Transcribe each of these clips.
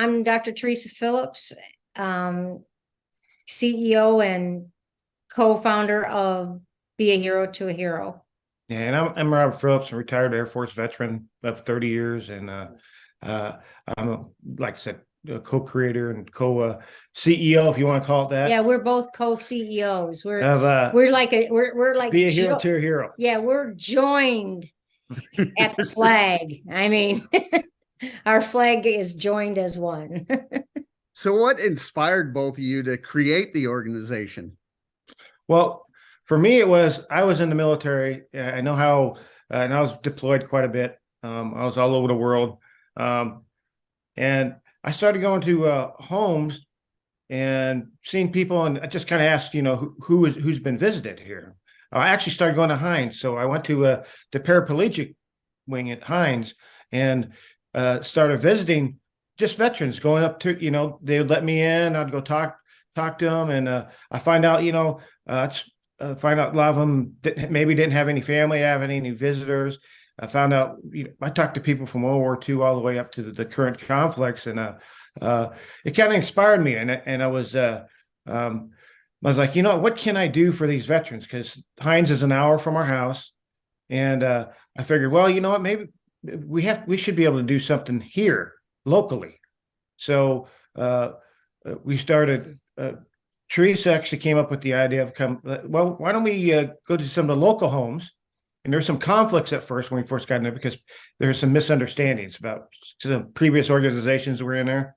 I'm Dr. Theresa Phillips, CEO and co-founder of Be a Hero to a Hero. Yeah, and I'm Robert Phillips, a retired Air Force veteran of 30 years, and I'm like I said, a co-creator and co-CEO, if you want to call it that. Yeah, we're both co-CEOs. Of We're like Be a Hero to a Hero. Yeah, we're joined at the flag. I mean, our flag is joined as one. So what inspired both of you to create the organization? Well, for me, I was in the military. I know how, and I was deployed quite a bit. I was all over the world, and I started going to homes and seeing people, and I just kind of asked, who's been visited here. I actually started going to Hines, so I went to the paraplegic wing at Hines and started visiting just veterans, going up to, they would let me in. I'd go talk to them, and I find out, find out a lot of them maybe didn't have any family, have any visitors. I found out, I talked to people from World War II all the way up to the current conflicts, and it kind of inspired me. And I was like, what can I do for these veterans? Because Hines is an hour from our house, and I figured, well, you know what, maybe we should be able to do something here locally. So we started. Theresa actually came up with the idea of why don't we go to some of the local homes? And there's some conflicts at first when we first got in there because there's some misunderstandings about the previous organizations that were in there.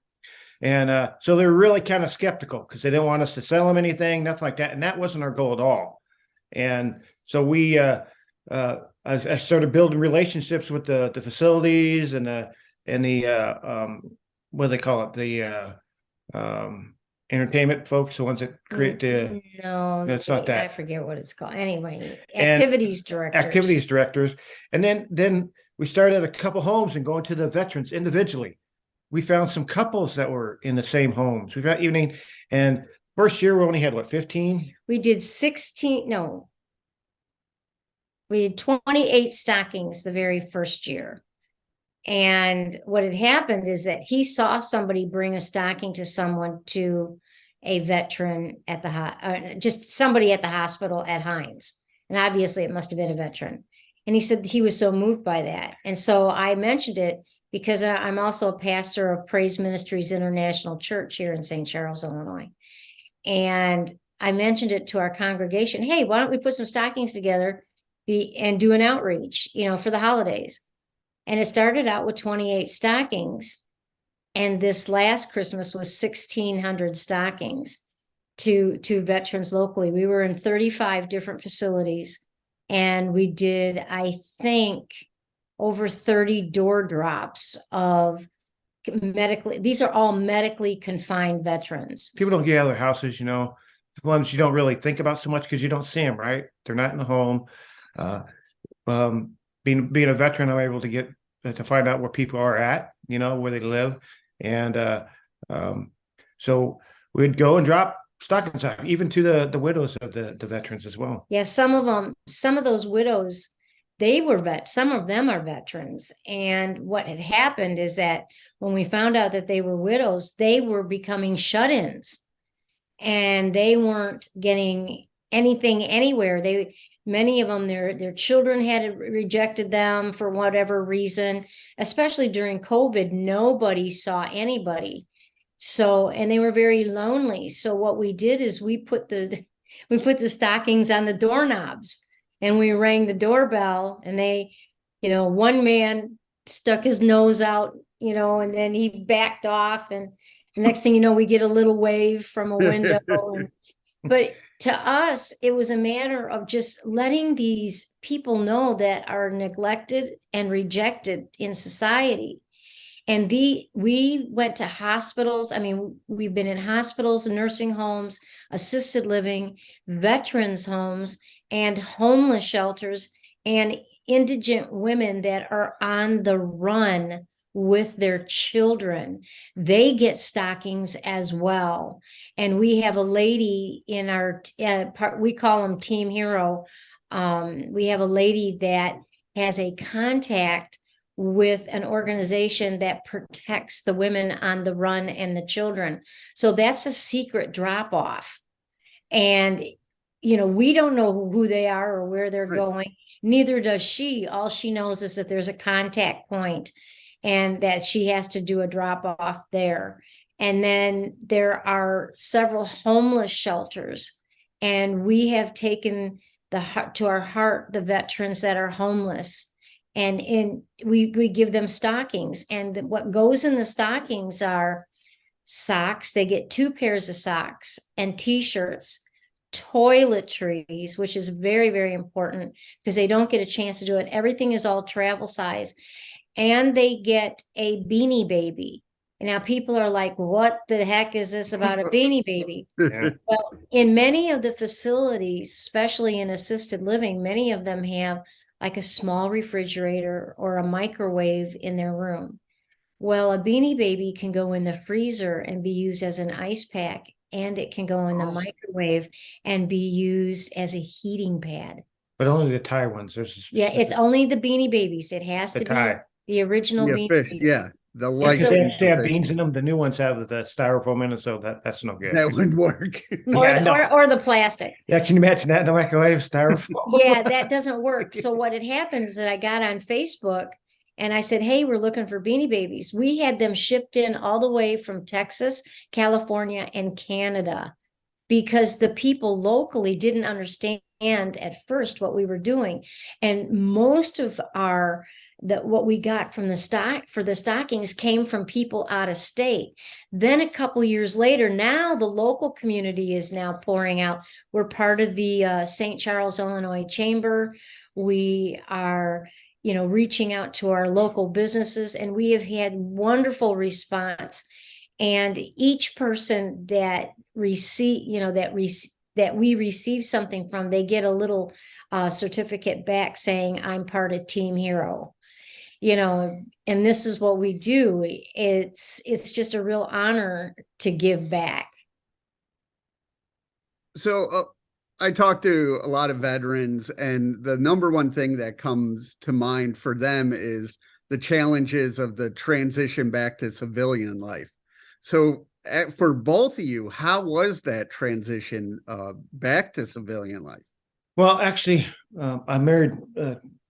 And so they were really kind of skeptical because they didn't want us to sell them anything, nothing like that. And that wasn't our goal at all. And so I started building relationships with the facilities and the what do they call it? The entertainment folks, the ones that create the it's not that. I forget what it's called. Anyway, activities directors. And then we started at a couple homes and going to the veterans individually. We found some couples that were in the same homes. We've got evening, and first year we only had 15? We did 16. No, we did 28 stockings the very first year. And what had happened is that he saw somebody bring a stocking to someone, to a veteran at just somebody at the hospital at Hines. And obviously it must have been a veteran. And he said he was so moved by that. And so I mentioned it because I'm also a pastor of Praise Ministries International Church here in St. Charles, Illinois. And I mentioned it to our congregation. Hey, why don't we put some stockings together and do an outreach, for the holidays? And it started out with 28 stockings. And this last Christmas was 1,600 stockings to veterans locally. We were in 35 different facilities. And we did, I think, over 30 door drops of these are all medically confined veterans. People don't get out of their houses, the ones you don't really think about so much because you don't see them, right? They're not in the home. Being a veteran, I'm able to get to find out where people are at, where they live. And so we'd go and drop stockings off, even to the widows of the veterans as well. Yeah, some of those widows, some of them are veterans. And what had happened is that when we found out that they were widows, they were becoming shut-ins, and they weren't getting anything anywhere. Many of them, their children had rejected them for whatever reason, especially during COVID. Nobody saw anybody. So, and they were very lonely. So what we did is we put the stockings on the doorknobs, and we rang the doorbell, and they, one man stuck his nose out, and then he backed off, and the next thing you know, we get a little wave from a window. But to us, it was a matter of just letting these people know that are neglected and rejected in society. And we went to hospitals. I mean, we've been in hospitals, nursing homes, assisted living, veterans homes, and homeless shelters, and indigent women that are on the run with their children. They get stockings as well. And we have a lady in our, we call them Team Hero. We have a lady that has a contact with an organization that protects the women on the run and the children. So that's a secret drop off. And, we don't know who they are or where they're Right. going. Neither does she. All she knows is that there's a contact point and that she has to do a drop off there. And then there are several homeless shelters. And we have taken to our heart the veterans that are homeless. And we give them stockings. And what goes in the stockings are socks. They get 2 pairs of socks and t-shirts, toiletries, which is very, very important because they don't get a chance to do it. Everything is all travel size. And they get a Beanie Baby. And now people are like, what the heck is this about a Beanie Baby? Yeah. Well, in many of the facilities, especially in assisted living, many of them have like a small refrigerator or a microwave in their room. Well, a Beanie Baby can go in the freezer and be used as an ice pack, and it can go in the microwave and be used as a heating pad. But only the Thai ones. There's Yeah, it's only the Beanie Babies. It has the to be Thai. the original Yeah, Beanie fish, Babies. yeah, the And light. so- They have beans in them. The new ones have the styrofoam in it, so that's no good. That would work. Or, Yeah, no. or the plastic. Yeah, can you imagine that in the microwave styrofoam? Yeah, that doesn't work. So what had happened is that I got on Facebook and I said, hey, we're looking for Beanie Babies. We had them shipped in all the way from Texas, California, and Canada because the people locally didn't understand at first what we were doing. And most of what we got from the stock for the stockings came from people out of state. Then a couple years later, now the local community is now pouring out. We're part of the St. Charles, Illinois Chamber. We are, reaching out to our local businesses, and we have had wonderful response. And each person that that we receive something from, they get a little certificate back saying, I'm part of Team Hero. And this is what we do. It's just a real honor to give back. So I talk to a lot of veterans, and the number one thing that comes to mind for them is the challenges of the transition back to civilian life. So for both of you, how was that transition back to civilian life? Well, actually, I married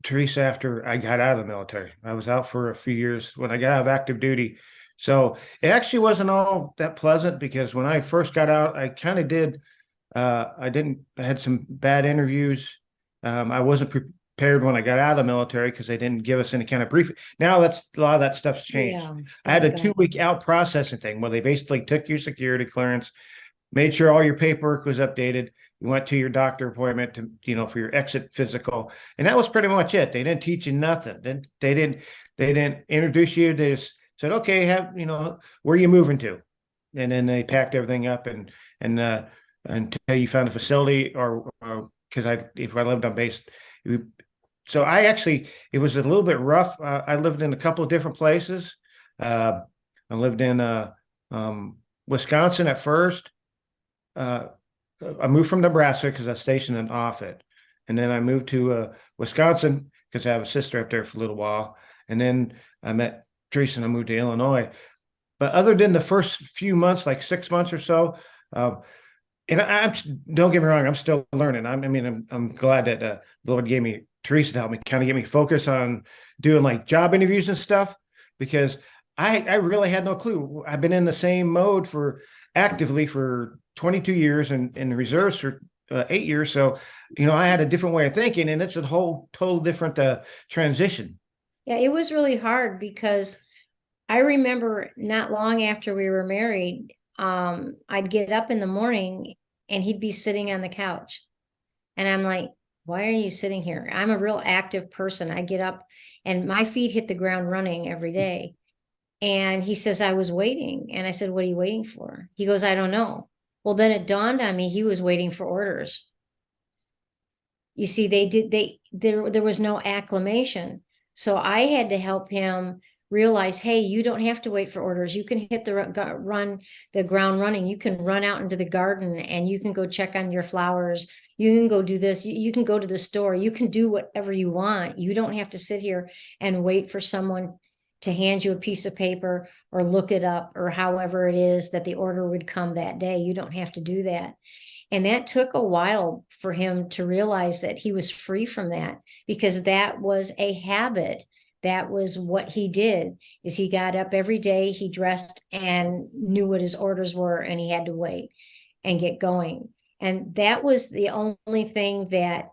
Theresa after I got out of the military. I was out for a few years when I got out of active duty. So it actually wasn't all that pleasant because when I first got out, I kind of did. I had some bad interviews. I wasn't prepared when I got out of the military because they didn't give us any kind of briefing. Now a lot of that stuff's changed. Yeah, I had a thank God. 2-week out processing thing where they basically took your security clearance, made sure all your paperwork was updated. You went to your doctor appointment to, for your exit physical. And that was pretty much it. They didn't teach you nothing. They didn't introduce you. They just said, okay, where are you moving to? And then they packed everything up and until you found a facility or because if I lived on base, so it was a little bit rough. I lived in a couple of different places. I lived in Wisconsin at first. I moved from Nebraska because I was stationed in Offutt, and then I moved to Wisconsin because I have a sister up there for a little while, and then I met Theresa and I moved to Illinois. But other than the first few months, like 6 months or so, and don't get me wrong, I'm still learning. I'm glad that the Lord gave me Theresa to help me kind of get me focused on doing like job interviews and stuff because I really had no clue. I've been in the same mode actively for 22 years and in the reserves for 8 years. So, I had a different way of thinking, and it's a total different transition. Yeah, it was really hard because I remember not long after we were married, I'd get up in the morning and he'd be sitting on the couch. And I'm like, why are you sitting here? I'm a real active person. I get up and my feet hit the ground running every day. And he says, I was waiting. And I said, what are you waiting for? He goes, I don't know. Well, then it dawned on me he was waiting for orders. You see, there was no acclimation. So I had to help him realize, hey, you don't have to wait for orders. You can hit the ground running. You can run out into the garden and you can go check on your flowers. You can go do this. You can go to the store. You can do whatever you want. You don't have to sit here and wait for someone to hand you a piece of paper or look it up or however it is that the order would come that day. You don't have to do that. And that took a while for him to realize that he was free from that, because that was a habit. That was what he did, is he got up every day, he dressed and knew what his orders were, and he had to wait and get going. And that was the only thing that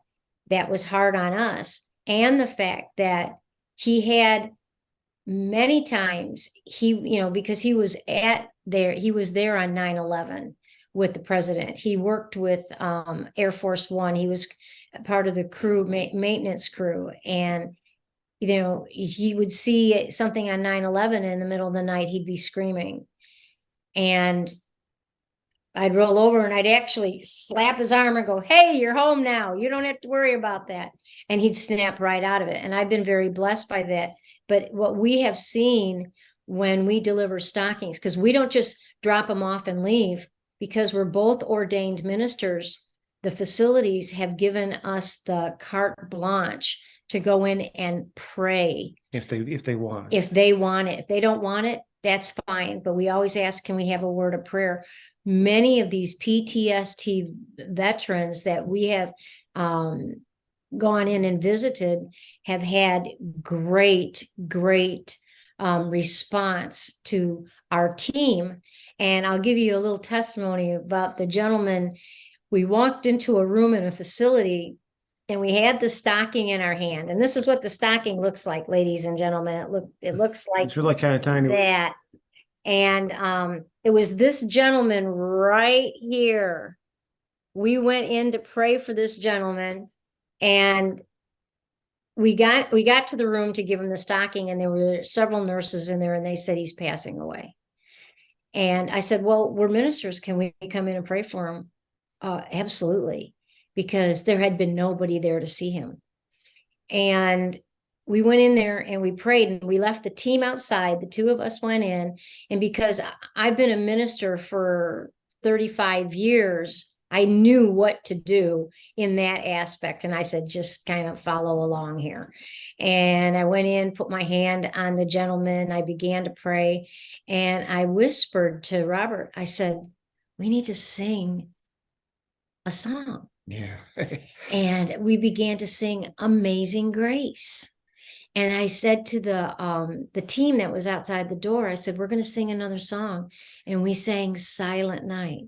was hard on us. And the fact that he had many times, because he was there on 9/11 with the president. He worked with Air Force One. He was part of the crew, maintenance crew. And, he would see something on 9/11 in the middle of the night, he'd be screaming. And I'd roll over and I'd actually slap his arm and go, hey, you're home now. You don't have to worry about that. And he'd snap right out of it. And I've been very blessed by that. But what we have seen when we deliver stockings, because we don't just drop them off and leave, because we're both ordained ministers, the facilities have given us the carte blanche to go in and pray. If they want. If they want it. If they don't want it, that's fine. But we always ask, can we have a word of prayer? Many of these PTSD veterans that we have gone in and visited have had great response to our team. And I'll give you a little testimony about the gentleman. We walked into a room in a facility and we had the stocking in our hand. And this is what the stocking looks like, ladies and gentlemen. It looks like It's really kind of tiny. that. And it was this gentleman right here. We went in to pray for this gentleman, and we got to the room to give him the stocking, and there were several nurses in there, and they said he's passing away. And I said, well, we're ministers. Can we come in and pray for him? Absolutely. Because there had been nobody there to see him. And we went in there and we prayed, and we left the team outside. The two of us went in, and because I've been a minister for 35 years, I knew what to do in that aspect. And I said, just kind of follow along here. And I went in, put my hand on the gentleman. I began to pray, and I whispered to Robert, I said, we need to sing a song. Yeah. And we began to sing Amazing Grace. And I said to the team that was outside the door, I said, we're going to sing another song. And we sang Silent Night.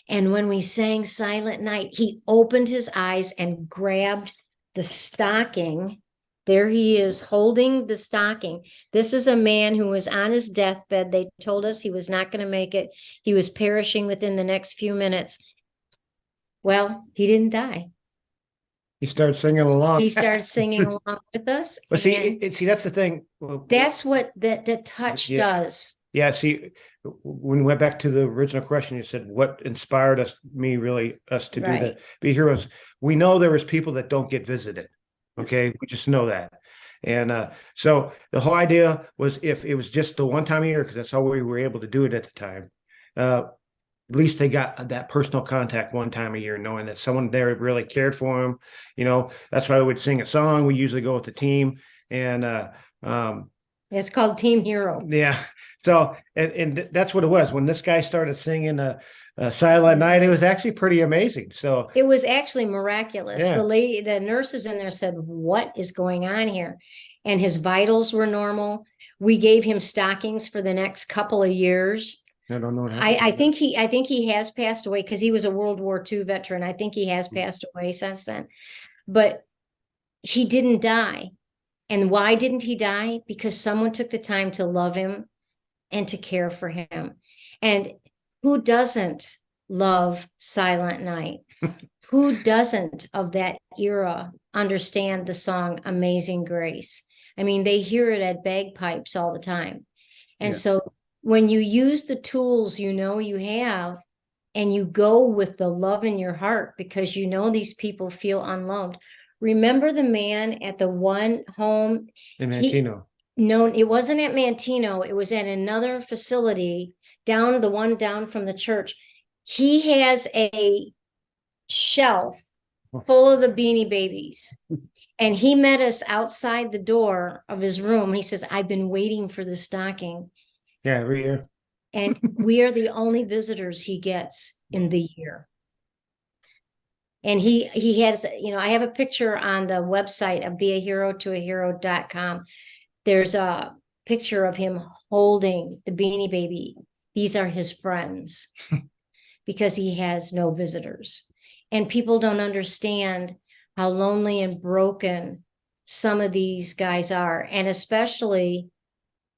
And when we sang Silent Night, he opened his eyes and grabbed the stocking. There he is holding the stocking. This is a man who was on his deathbed. They told us he was not going to make it. He was perishing within the next few minutes. Well, he didn't die. He started singing along. He started singing along with us. But see, that's the thing. That's what the touch does. Yeah. See, when we went back to the original question, you said, what inspired us to do that, be heroes. We know there was people that don't get visited. Okay. We just know that. And so the whole idea was, if it was just the one time a year, because that's how we were able to do it at the time, at least they got that personal contact one time a year, knowing that someone there really cared for them. That's why we would sing a song. We usually go with the team, and it's called Team Hero. Yeah. So, and that's what it was. When this guy started singing Silent Night, it was actually pretty amazing. So it was actually miraculous. Yeah. The nurses in there said, what is going on here? And his vitals were normal. We gave him stockings for the next couple of years. I don't know. I think he has passed away, because he was a World War II veteran. I think he has passed away since then, but he didn't die. And why didn't he die? Because someone took the time to love him and to care for him. And who doesn't love Silent Night? Who doesn't, of that era, understand the song Amazing Grace? I mean, they hear it at bagpipes all the time. And so when you use the tools you have, and you go with the love in your heart, because these people feel unloved. Remember the man at the one home in Mantino. No, it wasn't at Mantino. It was at another facility down, the one down from the church. He has a shelf full of the Beanie Babies. And he met us outside the door of his room. He says, I've been waiting for the stocking. Yeah, every year. And we are the only visitors he gets in the year. And he has, I have a picture on the website of beahero2ahero.com. There's a picture of him holding the Beanie Baby. These are his friends because he has no visitors. And people don't understand how lonely and broken some of these guys are. And especially,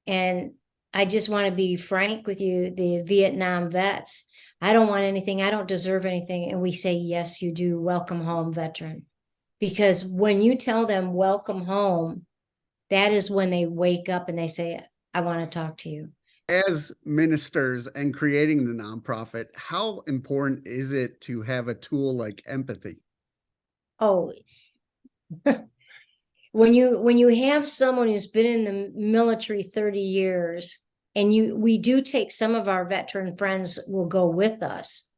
and I just want to be frank with you, the Vietnam vets, I don't want anything. I don't deserve anything. And we say, yes, you do. Welcome home, veteran. Because when you tell them welcome home, that is when they wake up and they say, I want to talk to you. As ministers and creating the nonprofit, how important is it to have a tool like empathy? Oh, when you have someone who's been in the military 30 years, and we do take some of our veteran friends will go with us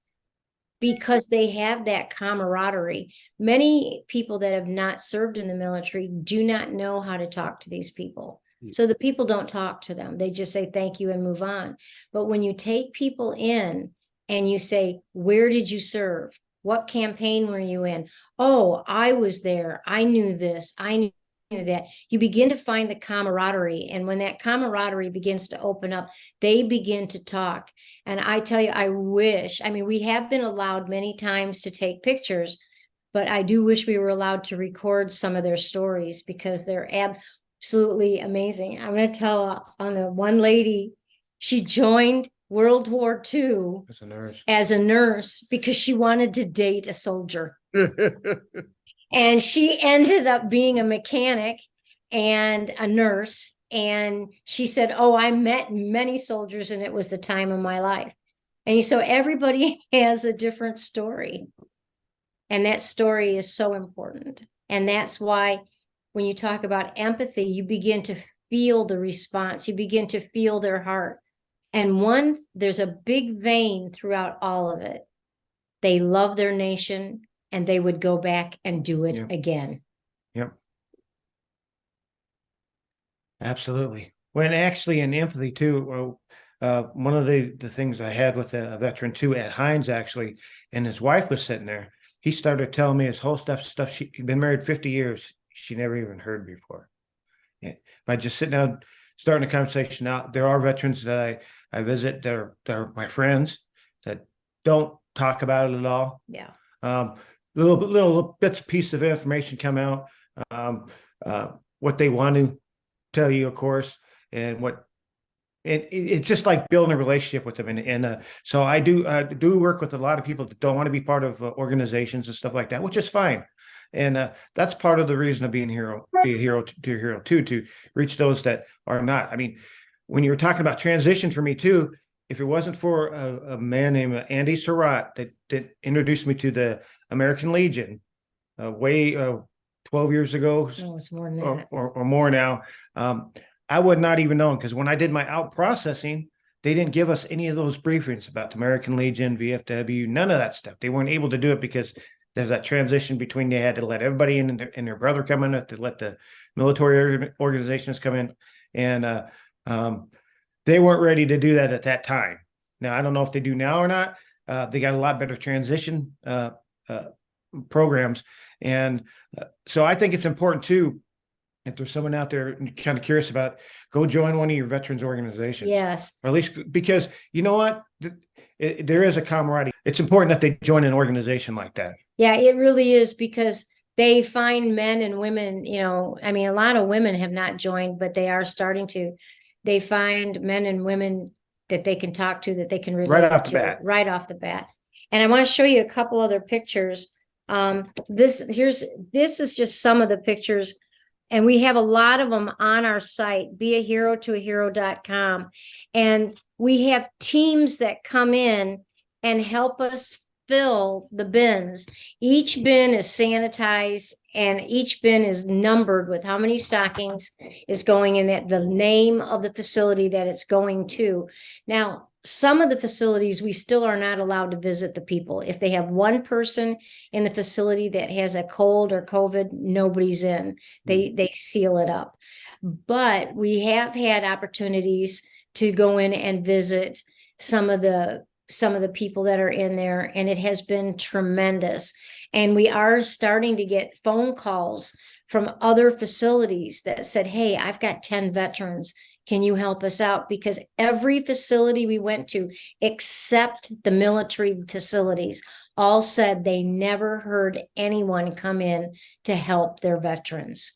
because they have that camaraderie. Many people that have not served in the military do not know how to talk to these people. So the people don't talk to them. They just say thank you and move on. But when you take people in and you say, where did you serve? What campaign were you in? Oh, I was there. I knew this. I knew that. You begin to find the camaraderie. And when that camaraderie begins to open up, they begin to talk. And I tell you, we have been allowed many times to take pictures, but I do wish we were allowed to record some of their stories because they're absolutely amazing. I'm going to tell on the one lady, she joined World War II as a nurse because she wanted to date a soldier. And she ended up being a mechanic and a nurse. And she said, oh, I met many soldiers and it was the time of my life. And so everybody has a different story. And that story is so important. And that's why when you talk about empathy, you begin to feel the response. You begin to feel their heart. And there's a big vein throughout all of it. They love their nation and they would go back and do it again. Yep. Absolutely. When actually in empathy too, one of the things I had with a veteran too at Hines actually, and his wife was sitting there, he started telling me his whole stuff she'd been married 50 years. She never even heard before. Yeah. By just sitting down, starting a conversation out, there are veterans that I visit, they're my friends that don't talk about it at all. Yeah. Little bits, piece of information come out, what they want to tell you, of course, and it's just like building a relationship with them. And so I do work with a lot of people that don't want to be part of organizations and stuff like that, which is fine. And that's part of the reason of be a hero too, to reach those that are not. I mean, when you were talking about transition for me too, if it wasn't for a man named Andy Surratt that introduced me to the American Legion, 12 years ago, No, it's more than that. or more now, I would not even know, because when I did my out processing, they didn't give us any of those briefings about the American Legion, VFW, none of that stuff. They weren't able to do it because there's that transition between they had to let everybody in and their brother come in, to let the military organizations come in, and they weren't ready to do that at that time. Now, I don't know if they do now or not. They got a lot better transition programs. And so I think it's important too, if there's someone out there kind of curious about, go join one of your veterans organizations. Yes. Or at least, because you know what? There is a camaraderie. It's important that they join an organization like that. Yeah, it really is, because they find men and women, a lot of women have not joined, but they are starting to. They find men and women that they can talk to, that they can relate right off the bat. Right off the bat. And I want to show you a couple other pictures. This is just some of the pictures, and we have a lot of them on our site, beahero2ahero.com. And we have teams that come in and help us fill the bins. Each bin is sanitized and each bin is numbered with how many stockings is going in it, the name of the facility that it's going to. Now, some of the facilities, we still are not allowed to visit the people. If they have one person in the facility that has a cold or COVID, nobody's in. They seal it up. But we have had opportunities to go in and visit some of the people that are in there, and it has been tremendous. And we are starting to get phone calls from other facilities that said, hey, I've got 10 veterans. Can you help us out? Because every facility we went to, except the military facilities, all said they never heard anyone come in to help their veterans.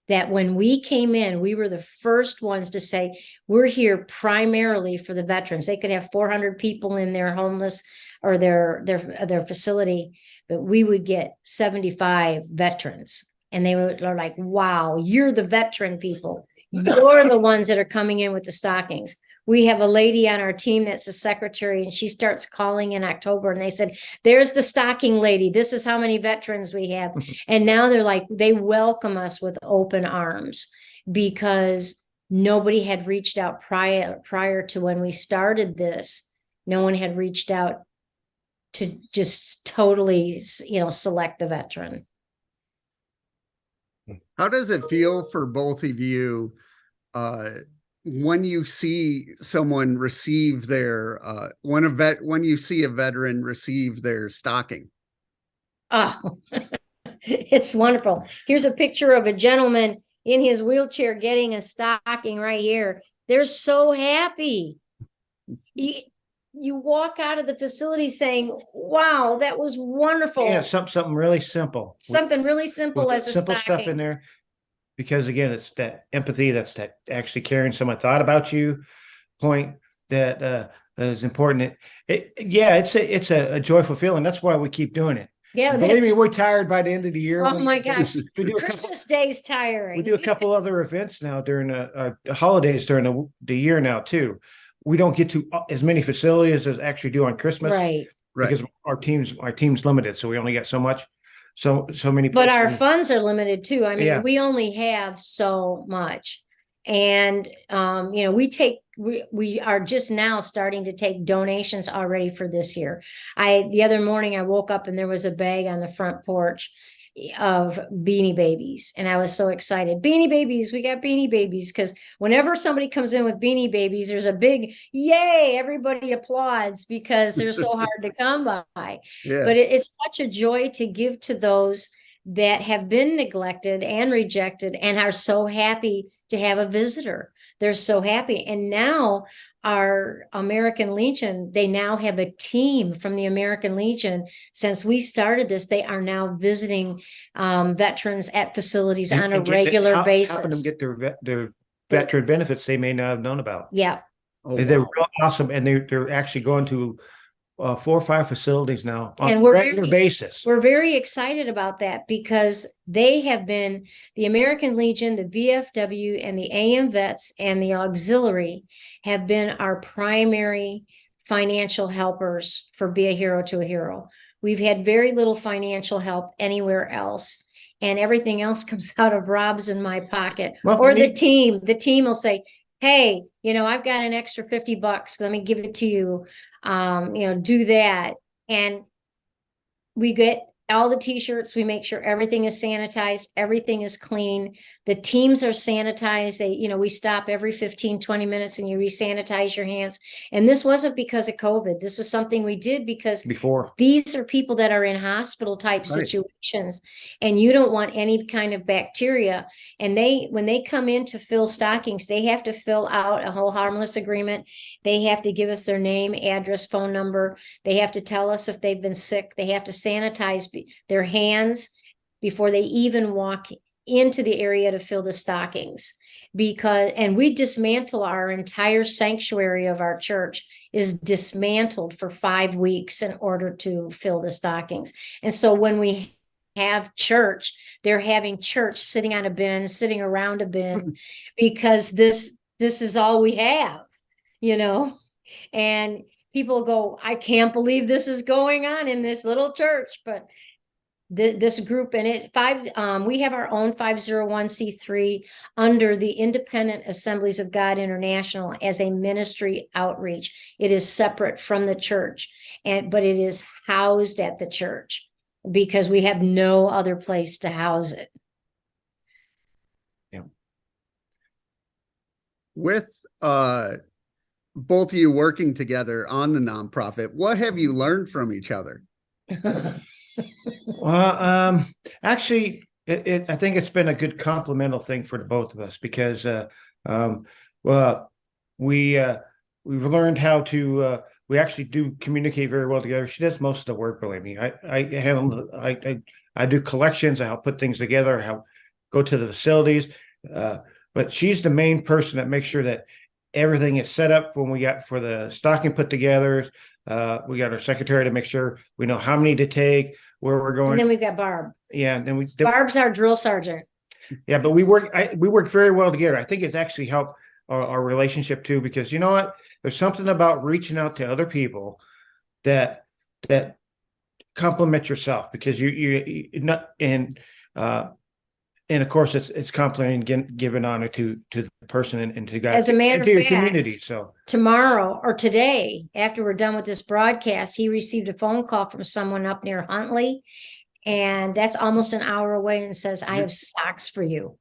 That when we came in, we were the first ones to say, we're here primarily for the veterans. They could have 400 people in their homeless or their facility, but we would get 75 veterans. And they were like, wow, you're the veteran people. You're the ones that are coming in with the stockings. We have a lady on our team that's the secretary, and she starts calling in October, and they said, there's the stocking lady. This is how many veterans we have. And now they're like, they welcome us with open arms because nobody had reached out prior to when we started this. No one had reached out to just totally, select the veteran. How does it feel for both of you when you see someone receive their when you see a veteran receive their stocking? Oh, it's wonderful. Here's a picture of a gentleman in his wheelchair getting a stocking right here. They're so happy. You walk out of the facility saying, wow, that was wonderful. Yeah, something really simple. Something really simple with as a simple stocking. stuff in there. Because again, it's that empathy, that's that actually caring someone thought about you point that is important. It's a joyful feeling. That's why we keep doing it. Yeah, believe me, we're tired by the end of the year. Oh my gosh, we do Christmas Day's tiring. We do a couple other events now during the holidays during the year now too. We don't get to as many facilities as actually do on Christmas, right? Because our team's limited, so we only get so much. So many, but our funds are limited too. I mean, yeah. We only have so much, and we are just now starting to take donations already for this year. The other morning I woke up and there was a bag on the front porch of Beanie Babies, and I was so excited. Beanie Babies, we got Beanie Babies, because whenever somebody comes in with Beanie Babies, there's a big yay, everybody applauds because they're so hard to come by. Yeah. But it's such a joy to give to those that have been neglected and rejected and are so happy to have a visitor. They're so happy. And now our American Legion, they now have a team from the American Legion. Since we started this, they are now visiting veterans at facilities on a regular basis. Helping them get their veteran benefits they may not have known about. Yeah. Oh, they're real awesome. And they're actually going to 4 or 5 facilities now on and a regular basis. We're very excited about that because they have been the American Legion, the VFW, and the AM Vets and the auxiliary have been our primary financial helpers for Be a Hero to a Hero. We've had very little financial help anywhere else, and everything else comes out of Rob's and my pocket, or the team. The team will say, hey, I've got an extra $50. Let me give it to you. Do that. And we get all the t-shirts. We make sure everything is sanitized. Everything is clean. The teams are sanitized. We stop every 15, 20 minutes and you re-sanitize your hands. And this wasn't because of COVID. This is something we did because these are people that are in hospital type situations, and you don't want any kind of bacteria. And when they come in to fill stockings, they have to fill out a whole harmless agreement. They have to give us their name, address, phone number. They have to tell us if they've been sick. They have to sanitize their hands before they even walk into the area to fill the stockings. And we dismantle our entire sanctuary of our church is dismantled for 5 weeks in order to fill the stockings. And so when we have church, they're having church sitting on a bin, sitting around a bin, because this is all we have, and people go, I can't believe this is going on in this little church, but this group and we have our own 501c3 under the Independent Assemblies of God International as a ministry outreach. It is separate from the church, but it is housed at the church because we have no other place to house it. Yeah. With both of you working together on the nonprofit, what have you learned from each other? Well, actually, I think it's been a good complemental thing for the both of us because, well, we've learned how to, we actually do communicate very well together. She does most of the work, believe me. I do collections. I help put things together. I help go to the facilities. But she's the main person that makes sure that everything is set up when we got for the stocking put together. We got our secretary to make sure we know how many to take, where we're going. And then we've got Barb. Yeah, and then Barb's our drill sergeant. Yeah, but we work very well together. I think it's actually helped our relationship too, because you know what? There's something about reaching out to other people that compliment yourself, because you not and of course it's complimenting, giving honor to the person and to God, As a matter and of to your fact, community. So tomorrow or today, after we're done with this broadcast, he received a phone call from someone up near Huntley, and that's almost an hour away, and says, I have socks for you.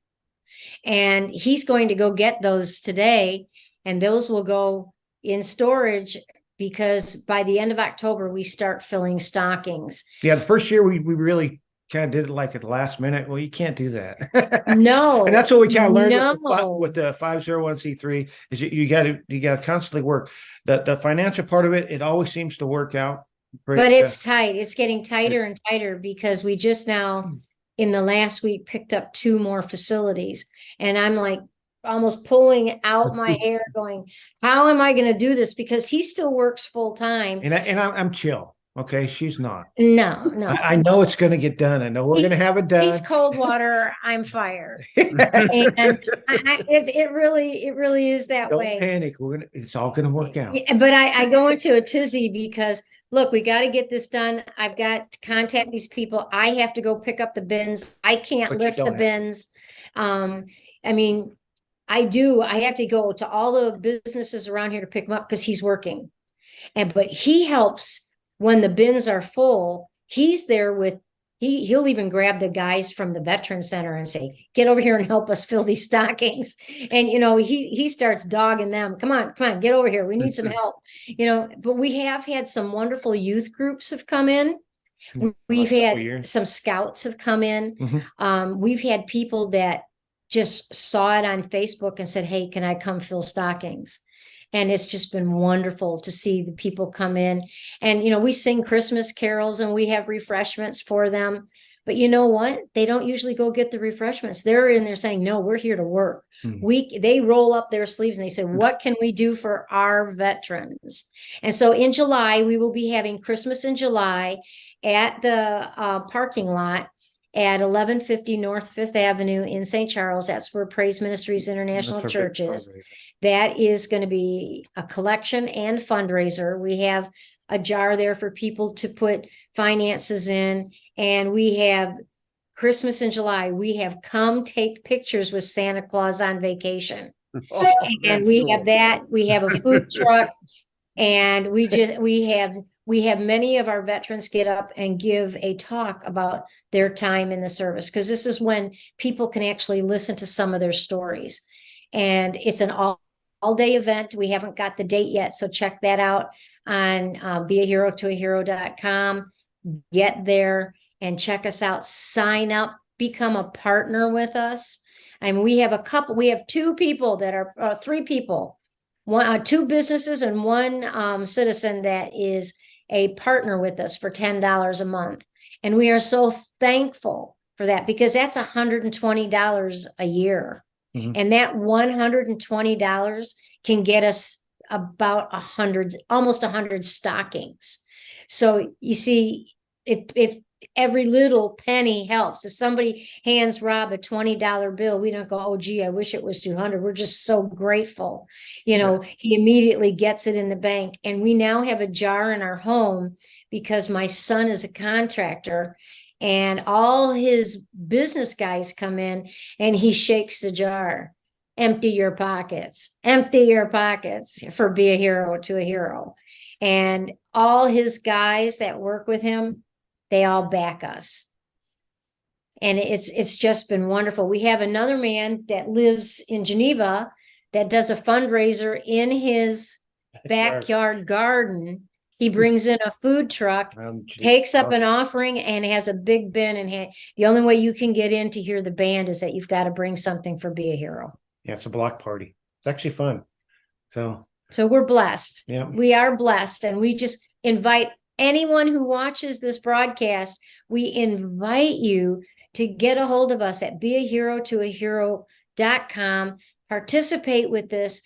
And he's going to go get those today, and those will go in storage because by the end of October, we start filling stockings. yeah, the first year we really kind of did it like at the last minute. Well, you can't do that. No, and that's what we kind of learned no. with the 501c3 is you got to constantly work. The financial part of it always seems to work out. But it's tight. It's getting tighter and tighter because we just now in the last week picked up 2 more facilities, and I'm like almost pulling out my hair going, how am I going to do this? Because he still works full time. And I'm chill. Okay, she's not. No. I know it's going to get done. I know we're going to have it done. He's cold water. I'm fire. And it really is that Don't way. panic. It's all going to work out. But I go into a tizzy because look, we got to get this done. I've got to contact these people. I have to go pick up the bins. I can't But you lift the don't have bins. I mean, I have to go to all the businesses around here to pick them up because he's working. But he helps when the bins are full. He's there with, he'll even grab the guys from the Veteran Center and say, get over here and help us fill these stockings. And, he starts dogging them. Come on, get over here. We need some help, but we have had some wonderful youth groups have come in. We've had some scouts have come in. Mm-hmm. We've had people that just saw it on Facebook and said, hey, can I come fill stockings? And it's just been wonderful to see the people come in. And, we sing Christmas carols and we have refreshments for them. But you know what? They don't usually go get the refreshments. They're in there saying, no, we're here to work. They roll up their sleeves and they say, what can we do for our veterans? And so in July, we will be having Christmas in July at the parking lot at 1150 North 5th Avenue in St. Charles. That's where Praise Ministries International Church is. That is going to be a collection and fundraiser. We have a jar there for people to put finances in. And we have Christmas in July. We have come take pictures with Santa Claus on vacation. And we have that. We have a food truck. And we have many of our veterans get up and give a talk about their time in the service, because this is when people can actually listen to some of their stories. And it's an all-day event. We haven't got the date yet, so check that out on beaherotoahero.com. Get there and check us out. Sign up, become a partner with us. And we have 2 people that are 3 people. 2 businesses and 1 citizen that is a partner with us for $10 a month. And we are so thankful for that, because that's $120 a year. Mm-hmm. And that $120 can get us about almost 100 stockings. So you see, if every little penny helps. If somebody hands Rob a $20 bill, we don't go, oh, gee, I wish it was 200. We're just so grateful. He immediately gets it in the bank. And we now have a jar in our home because my son is a contractor and all his business guys come in and he shakes the jar. Empty your pockets for be a hero to a hero. And all his guys that work with him, they all back us. And it's just been wonderful. We have another man that lives in Geneva that does a fundraiser in his backyard garden. He brings in a food truck, takes up an offering, and has a big bin in hand. The only way you can get in to hear the band is that you've got to bring something for Be a Hero. Yeah, it's a block party. It's actually fun. So we're blessed. Yeah. We are blessed. And we just invite anyone who watches this broadcast, we invite you to get a hold of us at beahero2ahero.com. Participate with this.